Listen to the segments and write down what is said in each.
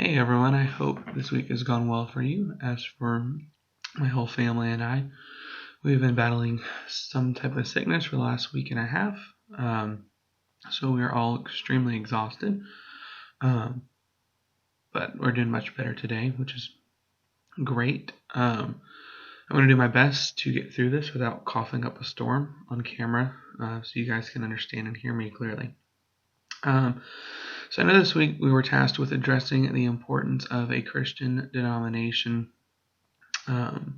Hey everyone, I hope this week has gone well for you. As for my whole family and I, we've been battling some type of sickness for the last week and a half. So we are all extremely exhausted. But we're doing much better today, which is great. I'm going to do my best to get through this without coughing up a storm on camera, so you guys can understand and hear me clearly. So I know this week we were tasked with addressing the importance of a Christian denomination in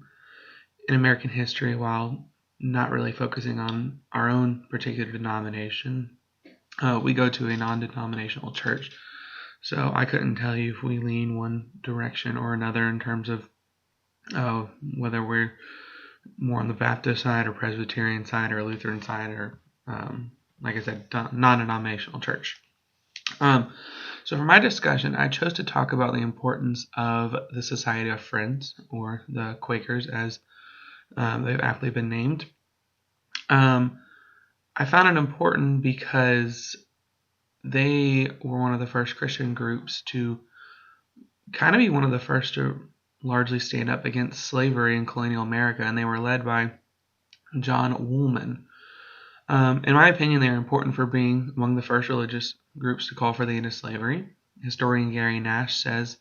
American history while not really focusing on our own particular denomination. We go to a non-denominational church, so I couldn't tell you if we lean one direction or another in terms of whether we're more on the Baptist side or Presbyterian side or Lutheran side or, like I said, non-denominational church. So for my discussion, I chose to talk about the importance of the Society of Friends, or the Quakers as they've aptly been named. I found it important because they were one of the first Christian groups to kind of be one of the first to largely stand up against slavery in colonial America, and they were led by John Woolman. In my opinion, they are important for being among the first religious groups to call for the end of slavery. Historian Gary Nash says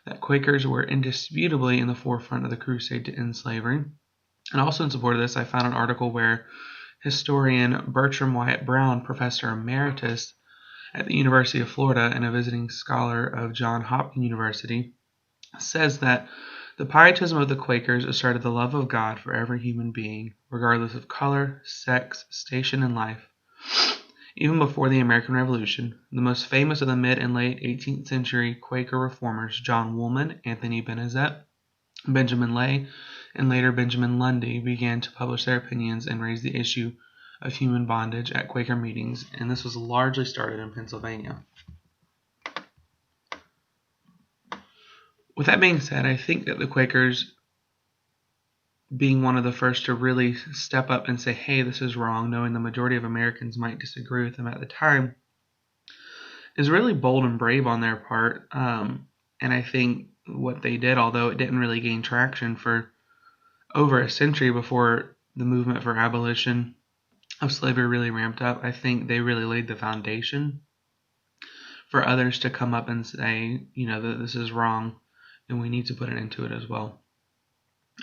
that Quakers were indisputably in the forefront of the crusade to end slavery. And also in support of this, I found an article where historian Bertram Wyatt Brown, professor emeritus at the University of Florida and a visiting scholar of Johns Hopkins University, says that the pietism of the Quakers asserted the love of God for every human being, regardless of color, sex, station in life. Even before the American Revolution, the most famous of the mid and late 18th century Quaker reformers, John Woolman, Anthony Benezet, Benjamin Lay, and later Benjamin Lundy, began to publish their opinions and raise the issue of human bondage at Quaker meetings, and this was largely started in Pennsylvania. With that being said, I think that the Quakers, being one of the first to really step up and say, hey, this is wrong, knowing the majority of Americans might disagree with them at the time, is really bold and brave on their part. And I think what they did, although it didn't really gain traction for over a century before the movement for abolition of slavery really ramped up, I think they really laid the foundation for others to come up and say, that this is wrong and we need to put an end to it as well.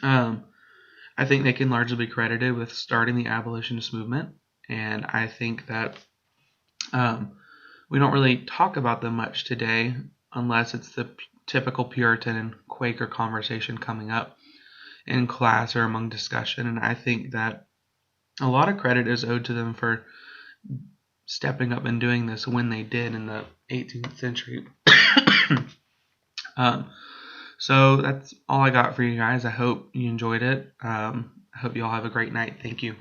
I think they can largely be credited with starting the abolitionist movement, and I think that we don't really talk about them much today unless it's the typical Puritan and Quaker conversation coming up in class or among discussion, and I think that a lot of credit is owed to them for stepping up and doing this when they did in the 18th century. So that's all I got for you guys. I hope you enjoyed it. I hope you all have a great night. Thank you.